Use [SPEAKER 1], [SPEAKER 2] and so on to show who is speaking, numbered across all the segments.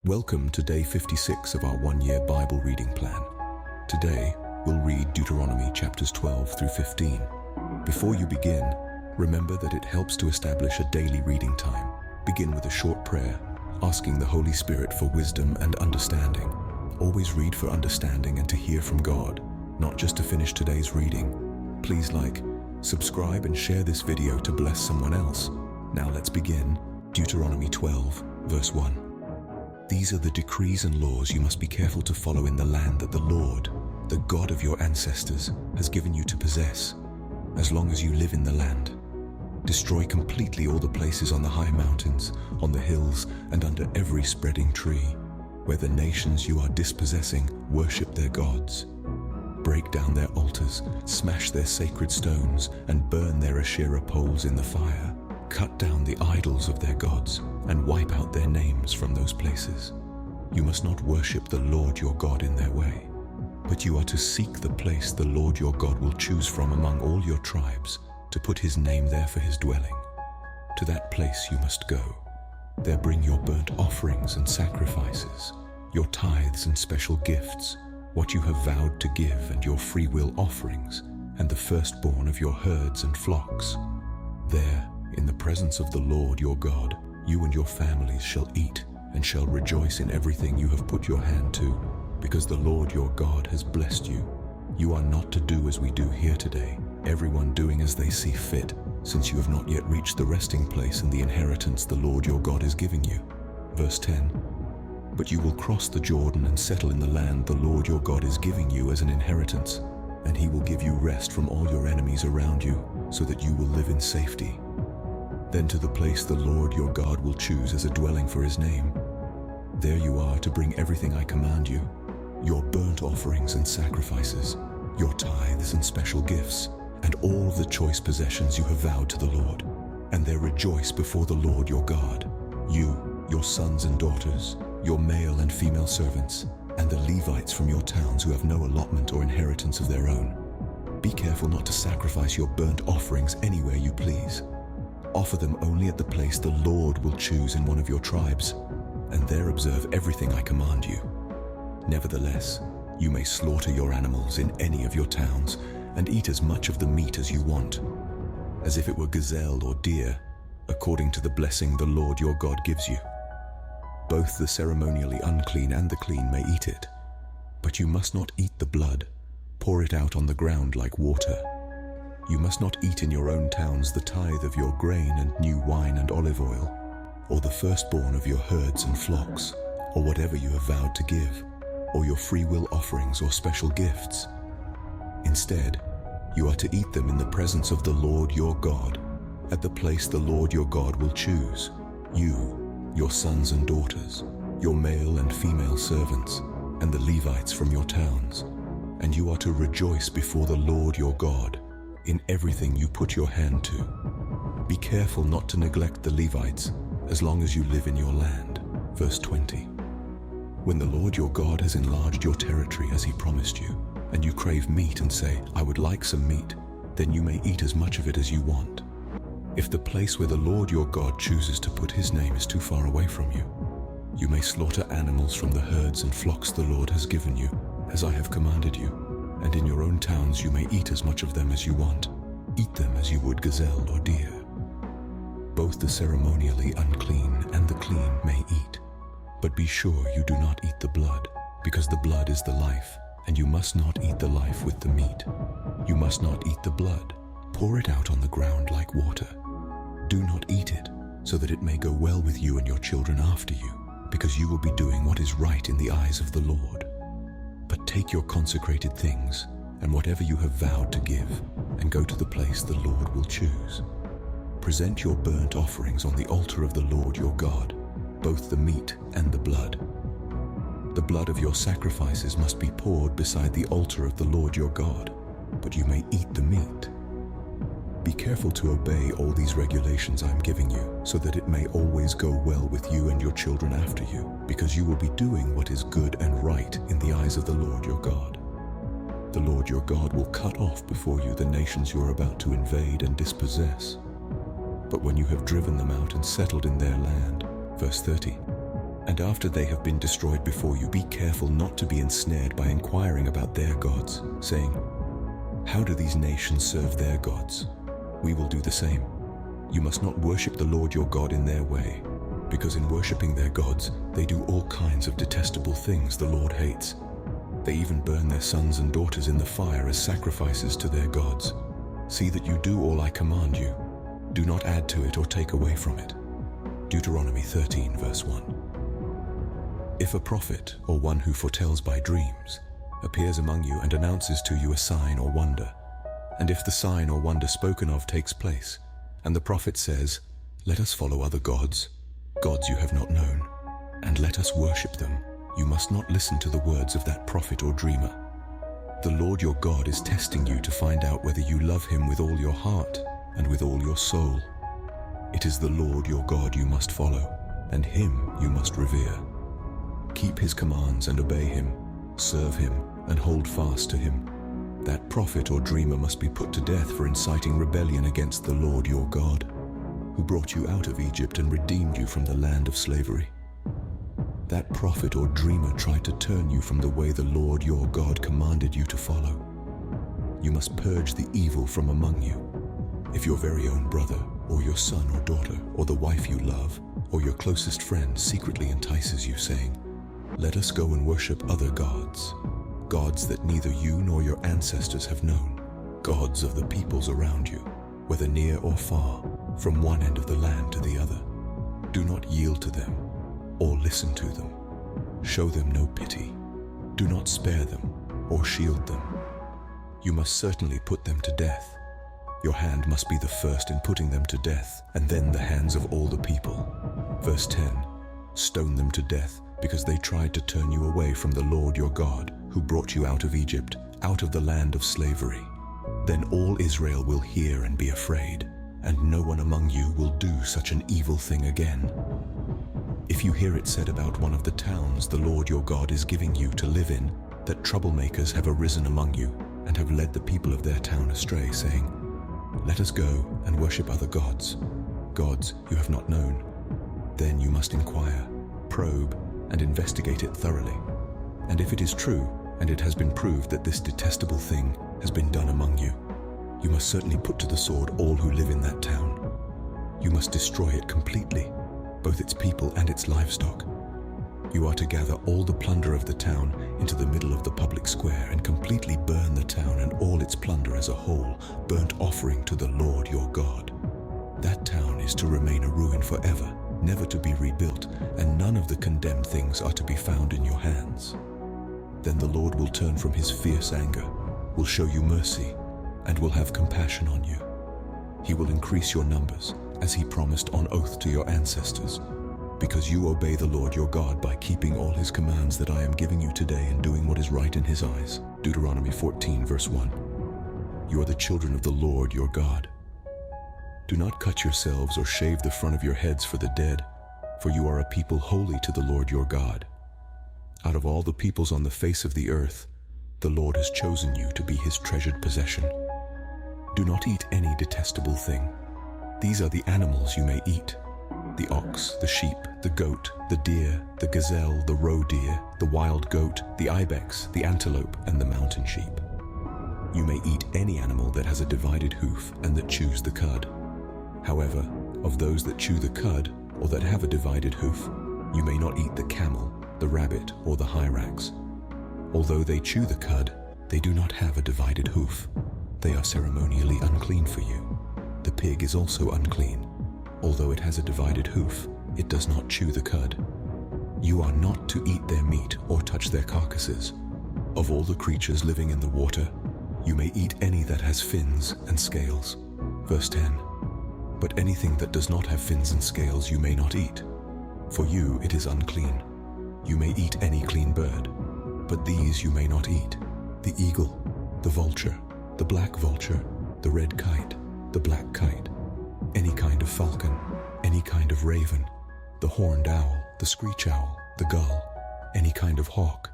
[SPEAKER 1] Welcome to day 56 of our one-year Bible reading plan. Today, we'll read Deuteronomy chapters 12 through 15. Before you begin, remember that it helps to establish a daily reading time. Begin with a short prayer, asking the Holy Spirit for wisdom and understanding. Always read for understanding and to hear from God, not just to finish today's reading. Please like, subscribe, and share this video to bless someone else. Now let's begin. Deuteronomy 12, verse 1. These are the decrees and laws you must be careful to follow in the land that the Lord, the God of your ancestors, has given you to possess, as long as you live in the land. Destroy completely all the places on the high mountains, on the hills, and under every spreading tree, where the nations you are dispossessing worship their gods. Break down their altars, smash their sacred stones, and burn their Asherah poles in the fire. Cut down the idols of their gods and wipe out their names from those places. You must not worship the Lord your God in their way, but you are to seek the place the Lord your God will choose from among all your tribes to put his name there for his dwelling. To that place you must go. There bring your burnt offerings and sacrifices, your tithes and special gifts, what you have vowed to give, and your free will offerings, and the firstborn of your herds and flocks. There, in the presence of the Lord your God, you and your families shall eat and shall rejoice in everything you have put your hand to, because the Lord your God has blessed you. You are not to do as we do here today, everyone doing as they see fit, since you have not yet reached the resting place and the inheritance the Lord your God is giving you. Verse 10. But you will cross the Jordan and settle in the land the Lord your God is giving you as an inheritance, and he will give you rest from all your enemies around you, so that you will live in safety. Then to the place the Lord your God will choose as a dwelling for his name. There you are to bring everything I command you, your burnt offerings and sacrifices, your tithes and special gifts, and all of the choice possessions you have vowed to the Lord, and there rejoice before the Lord your God, you, your sons and daughters, your male and female servants, and the Levites from your towns who have no allotment or inheritance of their own. Be careful not to sacrifice your burnt offerings anywhere you please. Offer them only at the place the Lord will choose in one of your tribes, and there observe everything I command you. Nevertheless, you may slaughter your animals in any of your towns and eat as much of the meat as you want, as if it were gazelle or deer, according to the blessing the Lord your God gives you. Both the ceremonially unclean and the clean may eat it, but you must not eat the blood. Pour it out on the ground like water. You must not eat in your own towns the tithe of your grain and new wine and olive oil, or the firstborn of your herds and flocks, or whatever you have vowed to give, or your free will offerings or special gifts. Instead, you are to eat them in the presence of the Lord your God, at the place the Lord your God will choose. You, your sons and daughters, your male and female servants, and the Levites from your towns, and you are to rejoice before the Lord your God in everything you put your hand to. Be careful not to neglect the Levites as long as you live in your land. Verse 20. When the Lord your God has enlarged your territory as he promised you, and you crave meat and say, I would like some meat, then you may eat as much of it as you want. If the place where the Lord your God chooses to put his name is too far away from you, you may slaughter animals from the herds and flocks the Lord has given you, as I have commanded you. And in your own towns you may eat as much of them as you want. Eat them as you would gazelle or deer. Both the ceremonially unclean and the clean may eat. But be sure you do not eat the blood, because the blood is the life, and you must not eat the life with the meat. You must not eat the blood. Pour it out on the ground like water. Do not eat it, so that it may go well with you and your children after you, because you will be doing what is right in the eyes of the Lord. But take your consecrated things, and whatever you have vowed to give, and go to the place the Lord will choose. Present your burnt offerings on the altar of the Lord your God, both the meat and the blood. The blood of your sacrifices must be poured beside the altar of the Lord your God, but you may eat the meat. Be careful to obey all these regulations I am giving you, so that it may always go well with you and your children after you, because you will be doing what is good and right in the eyes of the Lord your God. The Lord your God will cut off before you the nations you are about to invade and dispossess. But when you have driven them out and settled in their land, verse 30, And after they have been destroyed before you, be careful not to be ensnared by inquiring about their gods, saying, "How do these nations serve their gods? We will do the same." You must not worship the Lord your God in their way, because in worshiping their gods, they do all kinds of detestable things the Lord hates. They even burn their sons and daughters in the fire as sacrifices to their gods. See that you do all I command you. Do not add to it or take away from it. Deuteronomy 13, verse 1. If a prophet or one who foretells by dreams appears among you and announces to you a sign or wonder, and if the sign or wonder spoken of takes place, and the prophet says, "Let us follow other gods, gods you have not known, and let us worship them," you must not listen to the words of that prophet or dreamer. The Lord your God is testing you to find out whether you love him with all your heart and with all your soul. It is the Lord your God you must follow, and him you must revere. Keep his commands and obey him, serve him and hold fast to him. That prophet or dreamer must be put to death for inciting rebellion against the Lord your God, who brought you out of Egypt and redeemed you from the land of slavery. That prophet or dreamer tried to turn you from the way the Lord your God commanded you to follow. You must purge the evil from among you. If your very own brother, or your son or daughter, or the wife you love, or your closest friend secretly entices you, saying, "Let us go and worship other gods," gods that neither you nor your ancestors have known, gods of the peoples around you, whether near or far, from one end of the land to the other. Do not yield to them or listen to them. Show them no pity. Do not spare them or shield them. You must certainly put them to death. Your hand must be the first in putting them to death, and then the hands of all the people. Verse 10, stone them to death because they tried to turn you away from the Lord your God, who brought you out of Egypt, out of the land of slavery. Then all Israel will hear and be afraid, and no one among you will do such an evil thing again. If you hear it said about one of the towns the Lord your God is giving you to live in, that troublemakers have arisen among you and have led the people of their town astray, saying, "Let us go and worship other gods, gods you have not known," then you must inquire, probe, and investigate it thoroughly. And if it is true, and it has been proved that this detestable thing has been done among you, you must certainly put to the sword all who live in that town. You must destroy it completely, both its people and its livestock. You are to gather all the plunder of the town into the middle of the public square and completely burn the town and all its plunder as a whole, burnt offering to the Lord your God. That town is to remain a ruin forever, never to be rebuilt, and none of the condemned things are to be found in your hands. Then the Lord will turn from his fierce anger, will show you mercy, and will have compassion on you. He will increase your numbers, as he promised on oath to your ancestors, because you obey the Lord your God by keeping all his commands that I am giving you today and doing what is right in his eyes. Deuteronomy 14, verse 1. You are the children of the Lord your God. Do not cut yourselves or shave the front of your heads for the dead, for you are a people holy to the Lord your God. Out of all the peoples on the face of the earth, the Lord has chosen you to be his treasured possession. Do not eat any detestable thing. These are the animals you may eat: the ox, the sheep, the goat, the deer, the gazelle, the roe deer, the wild goat, the ibex, the antelope, and the mountain sheep. You may eat any animal that has a divided hoof and that chews the cud. However, of those that chew the cud or that have a divided hoof, you may not eat the camel, the rabbit, or the hyrax. Although they chew the cud, they do not have a divided hoof. They are ceremonially unclean for you. The pig is also unclean. Although it has a divided hoof, it does not chew the cud. You are not to eat their meat or touch their carcasses. Of all the creatures living in the water, you may eat any that has fins and scales. Verse 10. But anything that does not have fins and scales you may not eat. For you it is unclean. You may eat any clean bird, but these you may not eat: the eagle, the vulture, the black vulture, the red kite, the black kite, any kind of falcon, any kind of raven, the horned owl, the screech owl, the gull, any kind of hawk,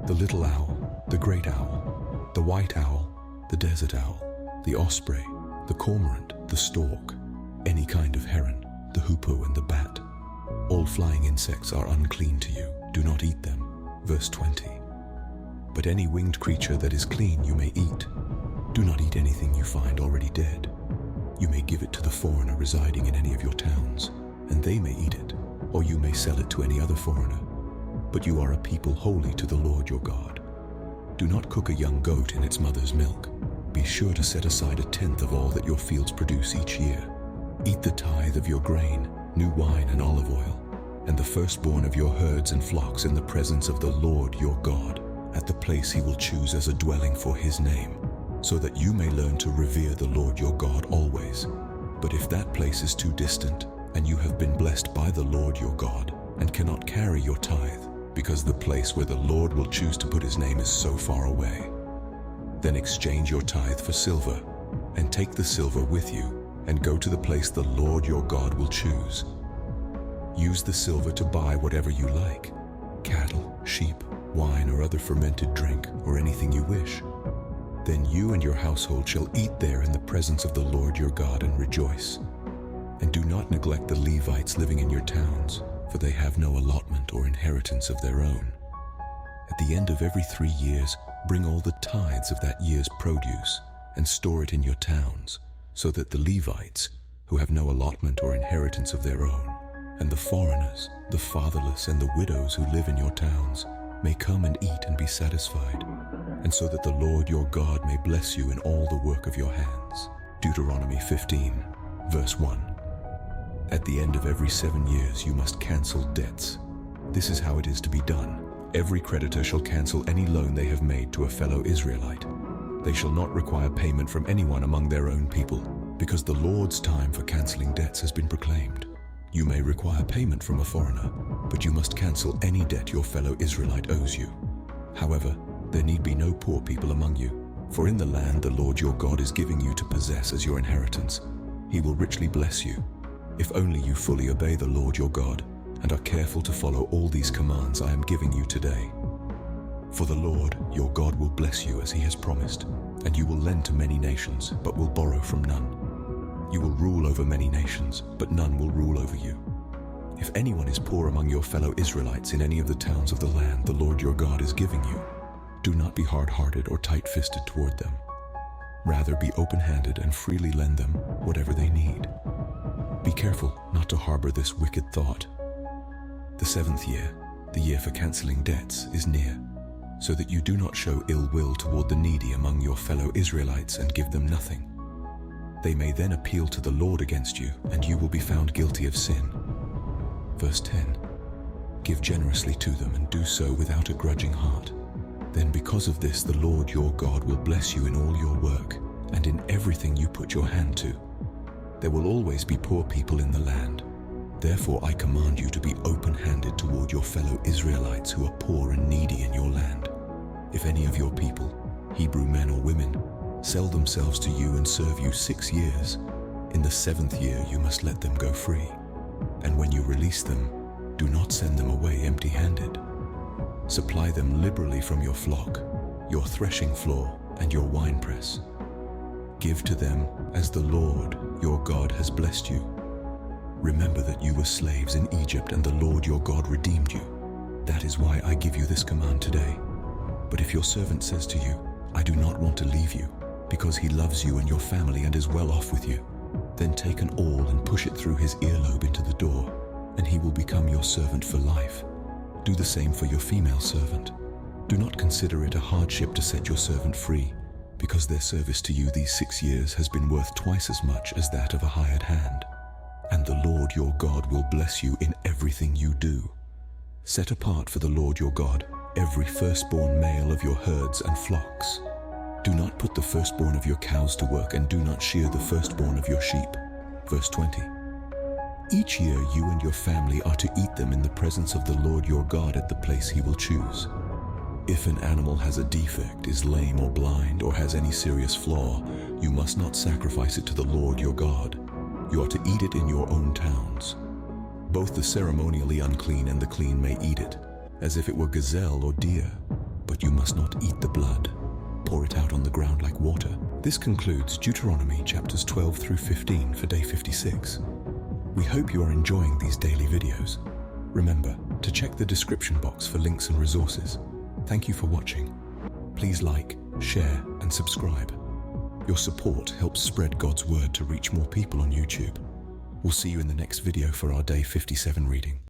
[SPEAKER 1] the little owl, the great owl, the white owl, the desert owl, the osprey, the cormorant, the stork, any kind of heron, the hoopoe and the bat. All flying insects are unclean to you. Do not eat them. Verse 20. But any winged creature that is clean you may eat. Do not eat anything you find already dead. You may give it to the foreigner residing in any of your towns, and they may eat it, or you may sell it to any other foreigner. But you are a people holy to the Lord your God. Do not cook a young goat in its mother's milk. Be sure to set aside 1/10 of all that your fields produce each year. Eat the tithe of your grain, new wine and olive oil, and the firstborn of your herds and flocks in the presence of the Lord your God, at the place he will choose as a dwelling for his name, so that you may learn to revere the Lord your God always. But if that place is too distant, and you have been blessed by the Lord your God, and cannot carry your tithe, because the place where the Lord will choose to put his name is so far away, then exchange your tithe for silver, and take the silver with you, and go to the place the Lord your God will choose. Use the silver to buy whatever you like, cattle, sheep, wine, or other fermented drink, or anything you wish. Then you and your household shall eat there in the presence of the Lord your God and rejoice. And do not neglect the Levites living in your towns, for they have no allotment or inheritance of their own. At the end of every 3 years, bring all the tithes of that year's produce and store it in your towns, so that the Levites, who have no allotment or inheritance of their own, and the foreigners, the fatherless, and the widows who live in your towns may come and eat and be satisfied, and so that the Lord your God may bless you in all the work of your hands. Deuteronomy 15, verse 1. At the end of every 7 years you must cancel debts. This is how it is to be done. Every creditor shall cancel any loan they have made to a fellow Israelite. They shall not require payment from anyone among their own people, because the Lord's time for canceling debts has been proclaimed. You may require payment from a foreigner, but you must cancel any debt your fellow Israelite owes you. However, there need be no poor people among you, for in the land the Lord your God is giving you to possess as your inheritance, he will richly bless you, if only you fully obey the Lord your God and are careful to follow all these commands I am giving you today. For the Lord your God will bless you as he has promised, and you will lend to many nations, but will borrow from none. You will rule over many nations, but none will rule over you. If anyone is poor among your fellow Israelites in any of the towns of the land the Lord your God is giving you, do not be hard-hearted or tight-fisted toward them. Rather, be open-handed and freely lend them whatever they need. Be careful not to harbor this wicked thought. The 7th year, the year for canceling debts, is near, so that you do not show ill will toward the needy among your fellow Israelites and give them nothing. They may then appeal to the Lord against you, and you will be found guilty of sin. Verse 10. Give generously to them and do so without a grudging heart. Then because of this the Lord your God will bless you in all your work and in everything you put your hand to. There will always be poor people in the land. Therefore I command you to be open-handed toward your fellow Israelites who are poor and needy in your land. If any of your people, Hebrew men or women, sell themselves to you and serve you 6 years, in the 7th year you must let them go free. And when you release them, do not send them away empty-handed. Supply them liberally from your flock, your threshing floor, and your winepress. Give to them as the Lord your God has blessed you. Remember that you were slaves in Egypt and the Lord your God redeemed you. That is why I give you this command today. But if your servant says to you, I do not want to leave you, because he loves you and your family and is well off with you, then take an awl and push it through his earlobe into the door, and he will become your servant for life. Do the same for your female servant. Do not consider it a hardship to set your servant free, because their service to you these 6 years has been worth twice as much as that of a hired hand. And the Lord your God will bless you in everything you do. Set apart for the Lord your God every firstborn male of your herds and flocks. Do not put the firstborn of your cows to work, and do not shear the firstborn of your sheep. Verse 20. Each year you and your family are to eat them in the presence of the Lord your God at the place he will choose. If an animal has a defect, is lame or blind, or has any serious flaw, you must not sacrifice it to the Lord your God. You are to eat it in your own towns. Both the ceremonially unclean and the clean may eat it, as if it were gazelle or deer, but you must not eat the blood. Pour it out on the ground like water. This concludes Deuteronomy chapters 12 through 15 for day 56. We hope you are enjoying these daily videos. Remember to check the description box for links and resources. Thank you for watching. Please like, share, and subscribe. Your support helps spread God's word to reach more people on YouTube. We'll see you in the next video for our Day 57 reading.